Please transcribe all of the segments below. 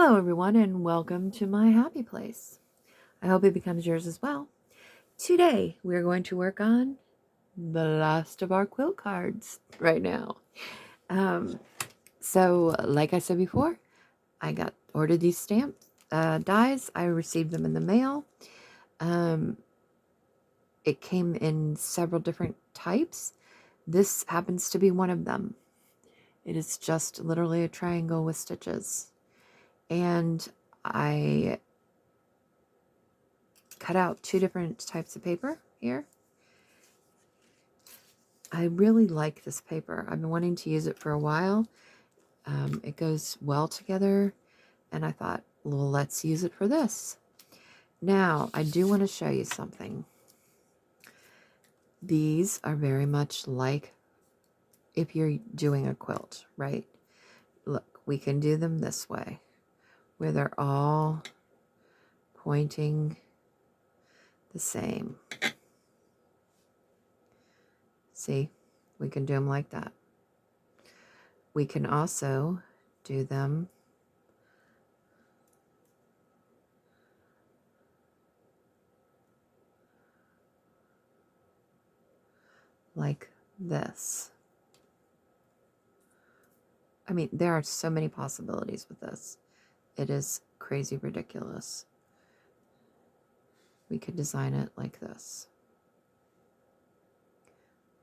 Hello everyone and welcome to my happy place. I hope it becomes yours as well. Today we're going to work on the last of our quilt cards right now. So like I said before, I ordered these stamp dies. I received them in the mail. It came in several different types. This happens to be one of them. It is just literally a triangle with stitches. And I cut out two different types of paper here. I really like this paper. I've been wanting to use it for a while. It goes well together, and I thought, well, let's use it for this. Now, I do want to show you something. These are very much like if you're doing a quilt, right? Look, we can do them this way, where they're all pointing the same. See, we can do them like that. We can also do them like this. I mean, there are so many possibilities with this. It is crazy ridiculous. We could design it like this,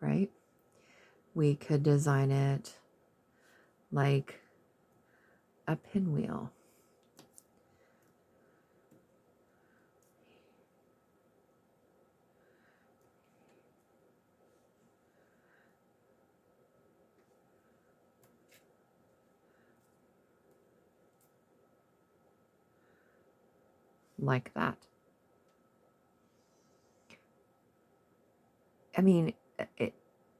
right? We could design it like a pinwheel. Like that. I mean,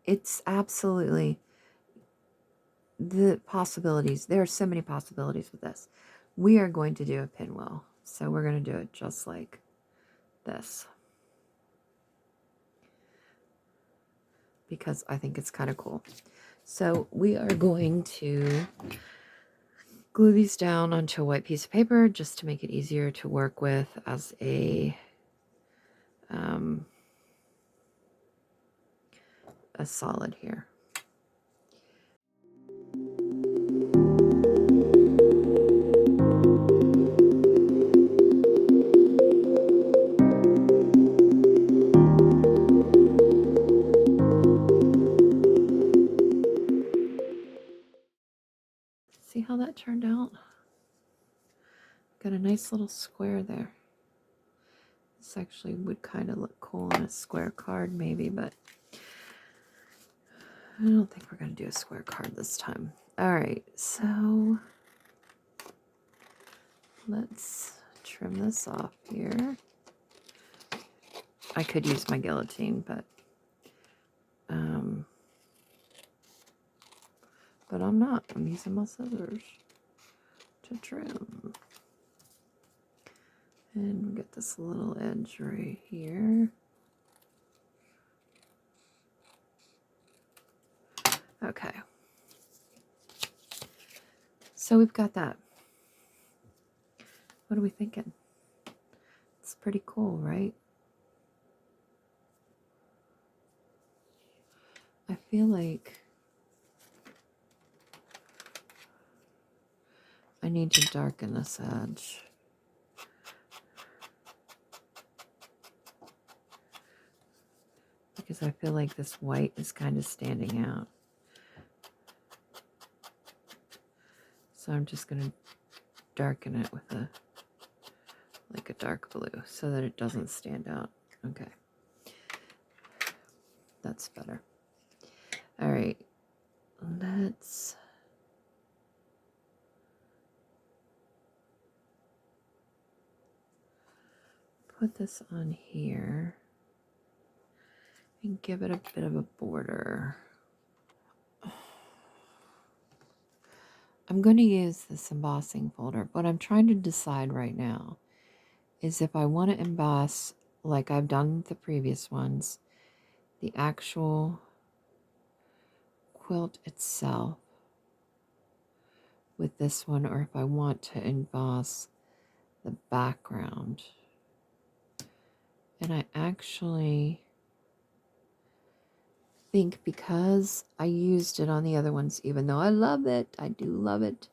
it's absolutely the possibilities. There are so many possibilities with this. We are going to do a pinwheel. So we're going to do it just like this, because I think it's kind of cool. So we are going to glue these down onto a white piece of paper just to make it easier to work with as a solid here. See how that turned out? Got a nice little square there. This actually would kind of look cool on a square card maybe, but I don't think we're going to do a square card this time. All right, so let's trim this off here. I could use my guillotine, but I'm not. I'm using my scissors to trim. And we get this little edge right here. Okay. So we've got that. What are we thinking? It's pretty cool, right? I feel like I need to darken this edge. Because I feel like this white is kind of standing out. So I'm just going to darken it with a dark blue so that it doesn't stand out. Okay. That's better. All right. Let's put this on here and give it a bit of a border. I'm going to use this embossing folder. What I'm trying to decide right now is if I want to emboss, like I've done with the previous ones, the actual quilt itself, with this one, or if I want to emboss the background. And I actually think, because I used it on the other ones, even though I love it, I do love it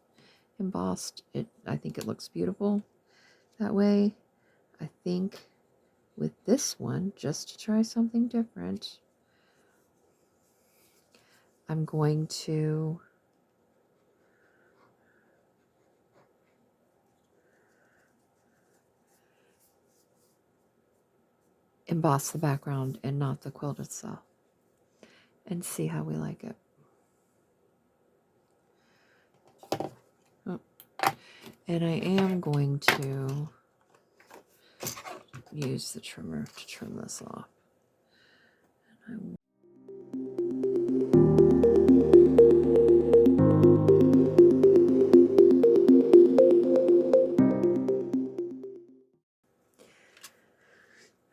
embossed, I think it looks beautiful that way. I think with this one, just to try something different, I'm going to emboss the background and not the quilt itself, and see how we like it. Oh. And I am going to use the trimmer to trim this off.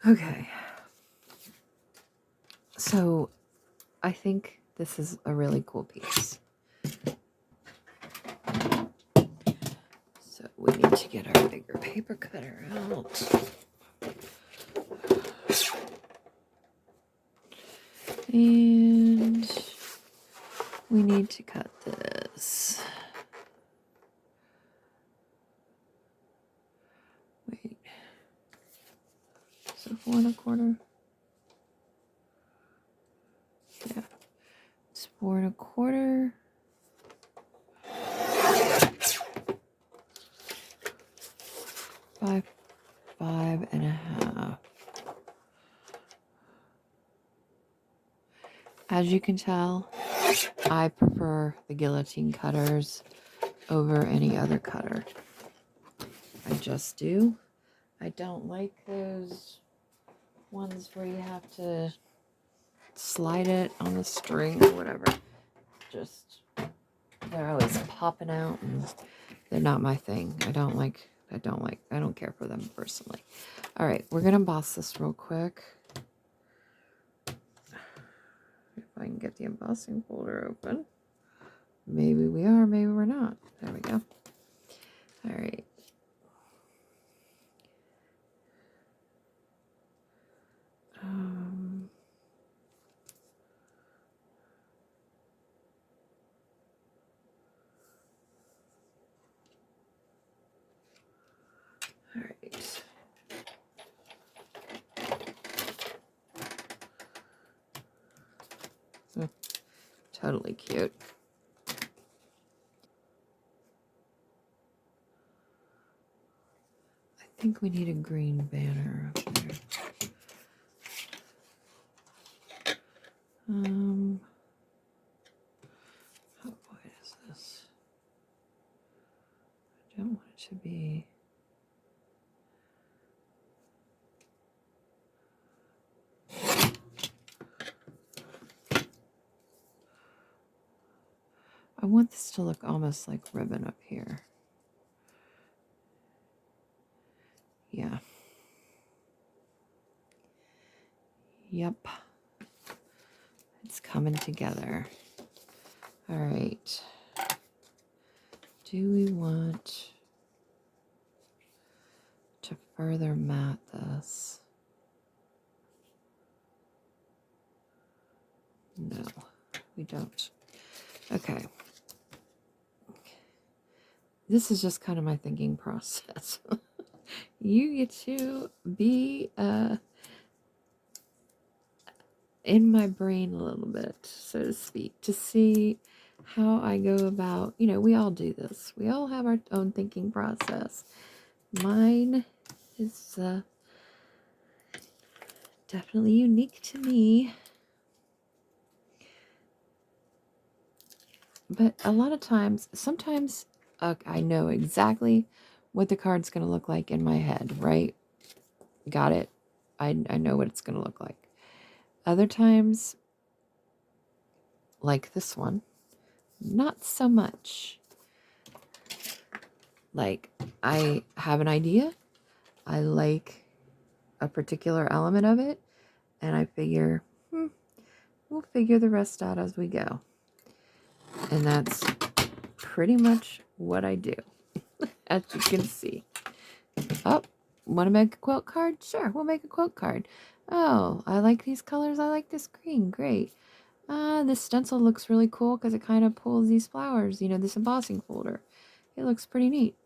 Okay, so I think this is a really cool piece. So we need to get our bigger paper cutter out. And we need to cut this. Wait. So 4 1/4. Yeah. It's 4 1/4. 5 5 1/2. As you can tell, I prefer the guillotine cutters over any other cutter. I just do. I don't like those ones where you have to slide it on the string or whatever. Just, they're always popping out and they're not my thing. I don't care for them personally. All right, we're gonna emboss this real quick. If I can get the embossing folder open. Maybe we are, maybe we're not. There we go. All right. All right. Oh, totally cute. I think we need a green banner up there. How wide is this? I don't want it to be. I want this to look almost like ribbon up here. Yeah. Yep. It's coming together. All right. Do we want to further mat this? No, we don't. Okay. This is just kind of my thinking process. You get to be in my brain a little bit, so to speak, to see how I go about, we all do this. We all have our own thinking process. Mine is definitely unique to me. But a lot of times, sometimes I know exactly what the card's going to look like in my head, right? Got it. I know what it's going to look like. Other times, like this one, not so much. Like, I have an idea. I like a particular element of it. And I figure, we'll figure the rest out as we go. And that's pretty much what I do, as you can see. Oh, want to make a quilt card? Sure, we'll make a quilt card. Oh, I like these colors. I like this green. Great. This stencil looks really cool because it kind of pulls these flowers, this embossing folder. It looks pretty neat.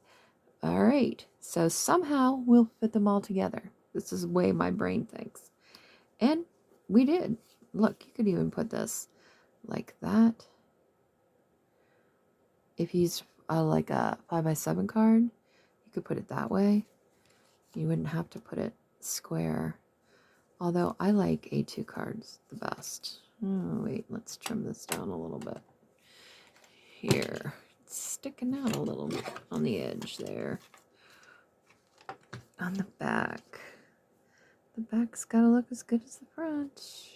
All right, so somehow we'll fit them all together. This is the way my brain thinks. And we did. Look, you could even put this like that. If you use like a 5x7 card, you could put it that way. You wouldn't have to put it square. Although I like A2 cards the best. Oh, wait, let's trim this down a little bit. Here, it's sticking out a little bit on the edge there. On the back. The back's gotta look as good as the front.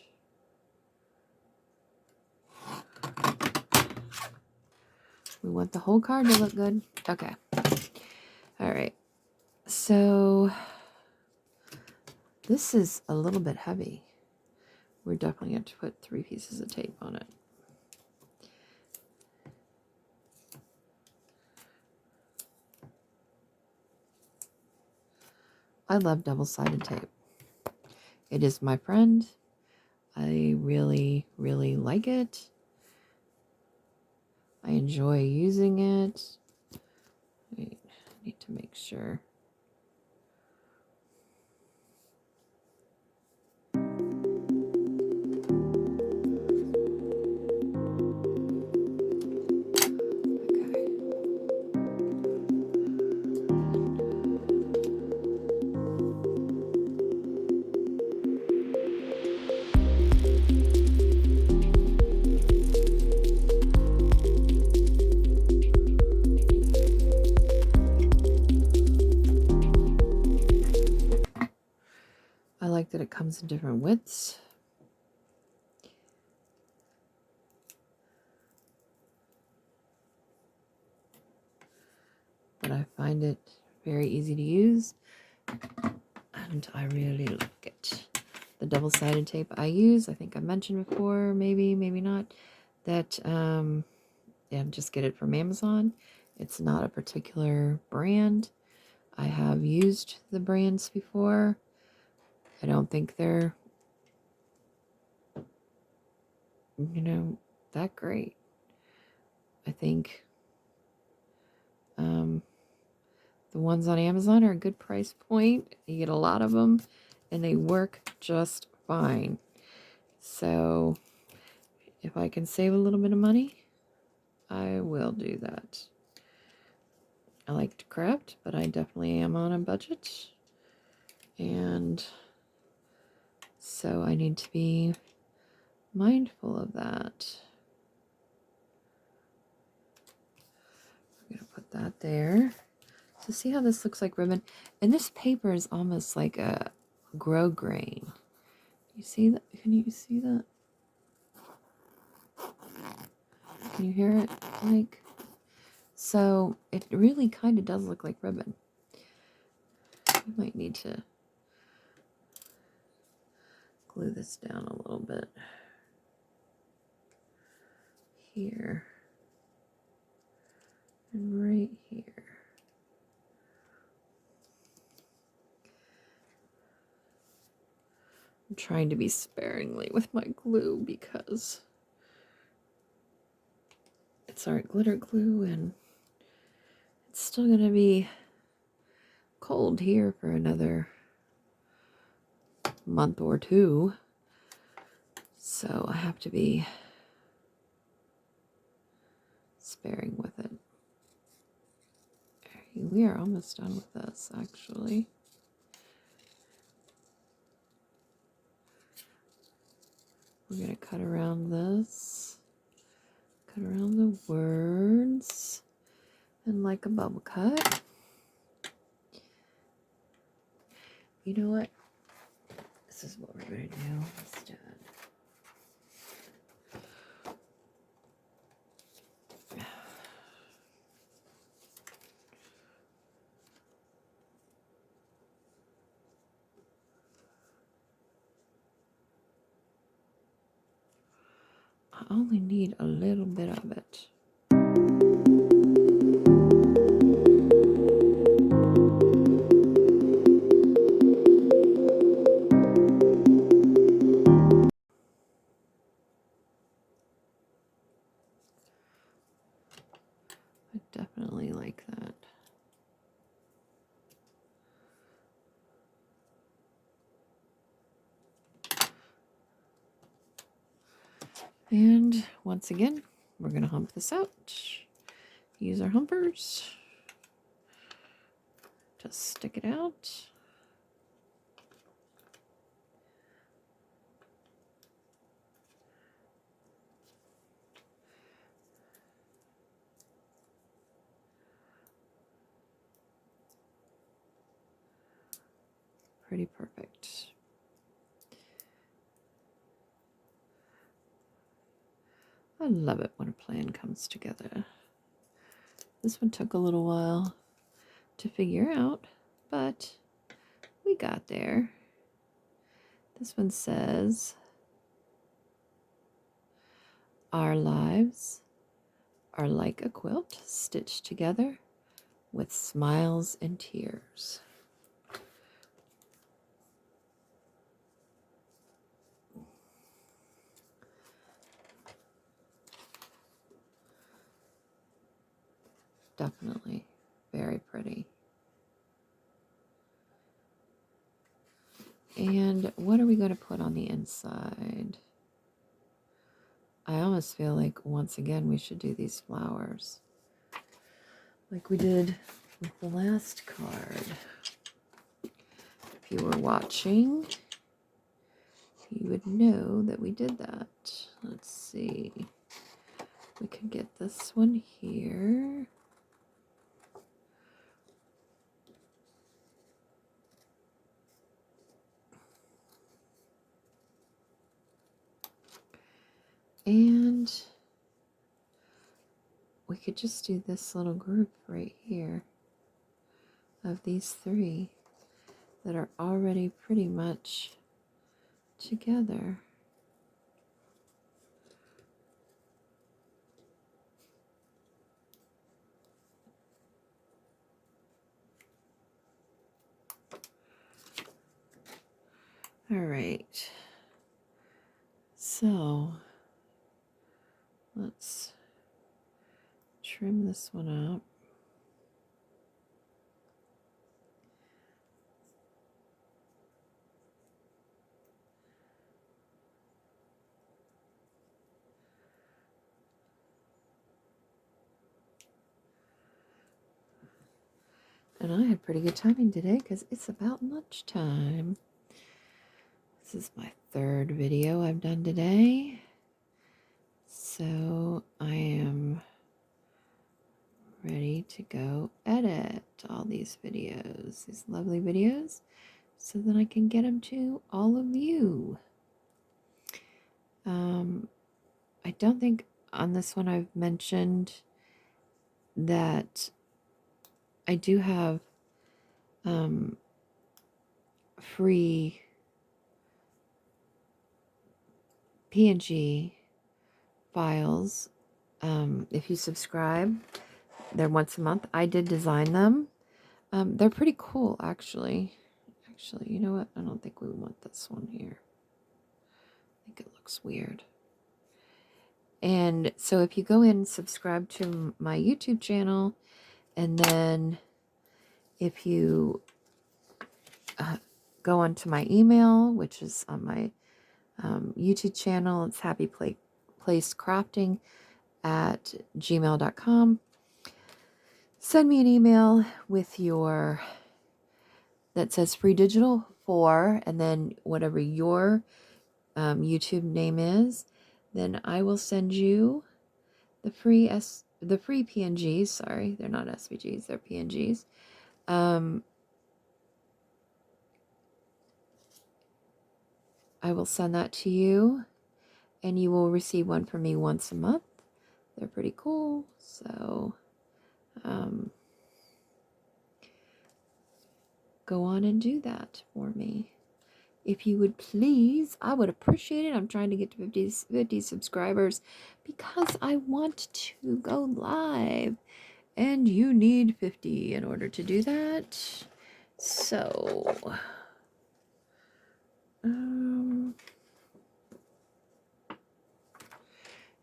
We want the whole card to look good. Okay. All right. So this is a little bit heavy. We're definitely going to put 3 pieces of tape on it. I love double-sided tape. It is my friend. I really, really like it. I enjoy using it. Wait, I need to make sure. I like that it comes in different widths. But I find it very easy to use, and I really like it. The double-sided tape I use, I think I mentioned before, maybe not, that just get it from Amazon. It's not a particular brand. I have used the brands before. I don't think they're, that great. I think the ones on Amazon are a good price point. You get a lot of them, and they work just fine. So if I can save a little bit of money, I will do that. I like to craft, but I definitely am on a budget. And so I need to be mindful of that. I'm going to put that there. So see how this looks like ribbon? And this paper is almost like a grosgrain. You see that? Can you see that? Can you hear it? Like, so it really kind of does look like ribbon. You might need to glue this down a little bit here and right here. I'm trying to be sparingly with my glue because it's art glitter glue and it's still going to be cold here for another month or 2. So I have to be sparing with it. We are almost done with this, actually. We're going to cut around this, cut around the words, and like a bubble cut. You know what? This is what we're going to do instead. I only need a little bit of it. I definitely like that. And once again, we're going to hump this out. Use our humpers to stick it out. Pretty perfect. I love it when a plan comes together. This one took a little while to figure out, but we got there. This one says, our lives are like a quilt stitched together with smiles and tears. Definitely very pretty. And what are we going to put on the inside? I almost feel like once again we should do these flowers like we did with the last card. If you were watching, you would know that we did that. Let's see. We could get this one here. And we could just do this little group right here of these three that are already pretty much together. All right. So let's trim this one up. And I had pretty good timing today because it's about lunchtime. This is my third video I've done today. So I am ready to go edit all these videos, these lovely videos, so that I can get them to all of you. I don't think on this one I've mentioned that I do have free PNG files. If you subscribe, they're once a month. I did design them. They're pretty cool, actually. Actually, you know what? I don't think we want this one here. I think it looks weird. And so if you go in and subscribe to my YouTube channel, and then if you go onto my email, which is on my YouTube channel, it's happyplacecrafting at gmail.com. Send me an email with your, that says free digital for, and then whatever your YouTube name is, then I will send you the free PNGs. Sorry, they're not SVGs, they're PNGs. I will send that to you, and you will receive one from me once a month. They're pretty cool, so go on and do that for me. If you would please, I would appreciate it. I'm trying to get to 50 subscribers because I want to go live, and you need 50 in order to do that. So,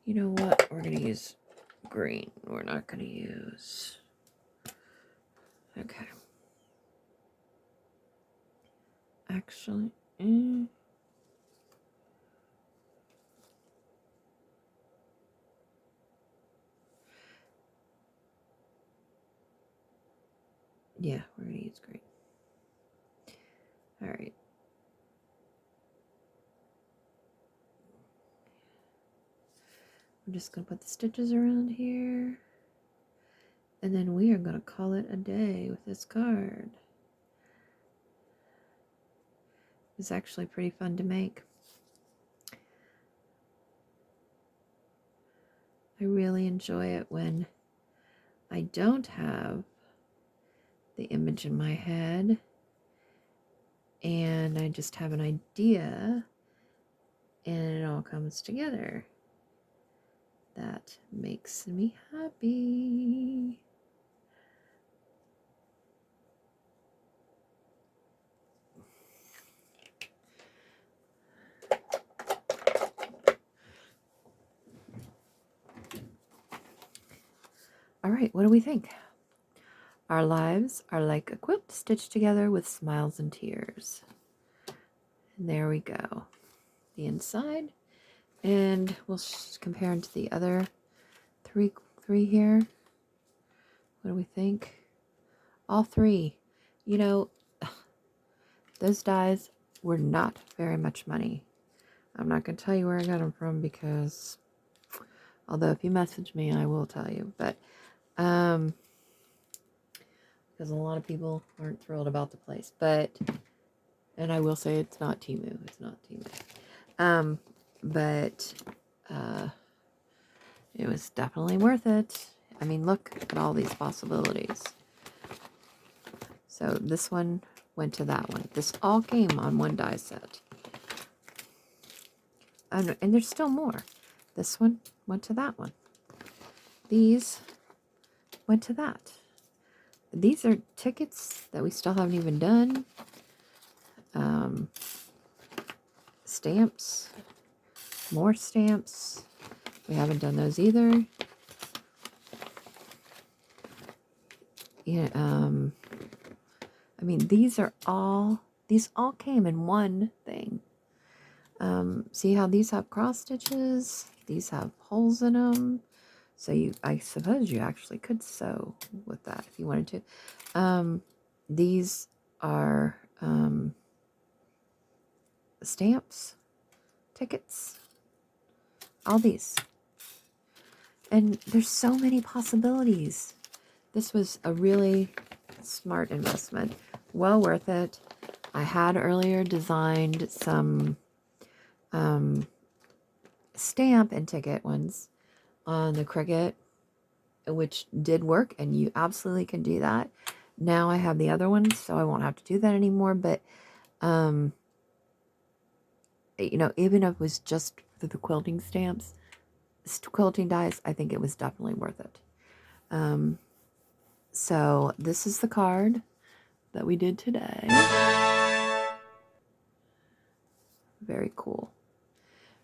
you know what? We're going to use green we're not going to use. Okay. Actually, yeah, we're going to use green. All right. I'm just going to put the stitches around here. And then we are going to call it a day with this card. It's actually pretty fun to make. I really enjoy it when I don't have the image in my head and I just have an idea and it all comes together. That makes me happy. All right, what do we think? Our lives are like a quilt stitched together with smiles and tears. And there we go. The inside. And we'll compare it to the other three here. What do we think? All three. You know, those dies were not very much money. I'm not going to tell you where I got them from because, although if you message me, I will tell you. But, because a lot of people aren't thrilled about the place. But, and I will say it's not Temu. It's not Temu. But, it was definitely worth it. I mean, look at all these possibilities. So this one went to that one. This all came on one die set. And there's still more. This one went to that one. These went to that. These are tickets that we still haven't even done. Stamps. More stamps. We haven't done those either. Yeah, I mean, these all came in one thing. See how these have cross stitches? These have holes in them. So I suppose you actually could sew with that if you wanted to. These are stamps, tickets, all these. And there's so many possibilities. This was a really smart investment. Well worth it. I had earlier designed some stamp and ticket ones on the Cricut, which did work, and you absolutely can do that. Now I have the other ones, so I won't have to do that anymore. But, you know, even if it was just for the quilting stamps, quilting dies, I think it was definitely worth it. So this is the card that we did today. Very cool.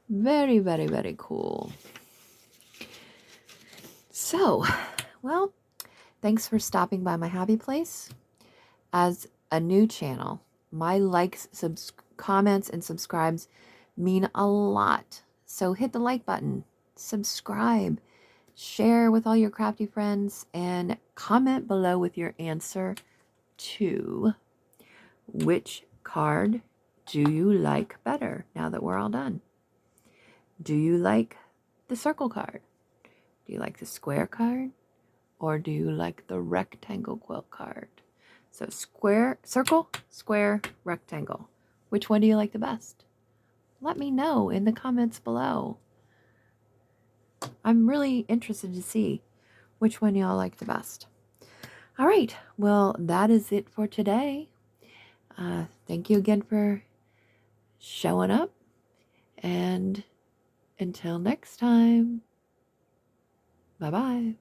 Very, very, very cool. So, well, thanks for stopping by my hobby place. As a new channel, my likes, comments, and subscribes mean a lot. So hit the like button, subscribe, share with all your crafty friends, and comment below with your answer to which card do you like better now that we're all done. Do you like the circle card? Do you like the square card? Or do you like the rectangle quilt card? So square, circle, square, rectangle. Which one do you like the best? Let me know in the comments below. I'm really interested to see which one y'all like the best. All right, well, that is it for today. Thank you again for showing up. And until next time, bye-bye.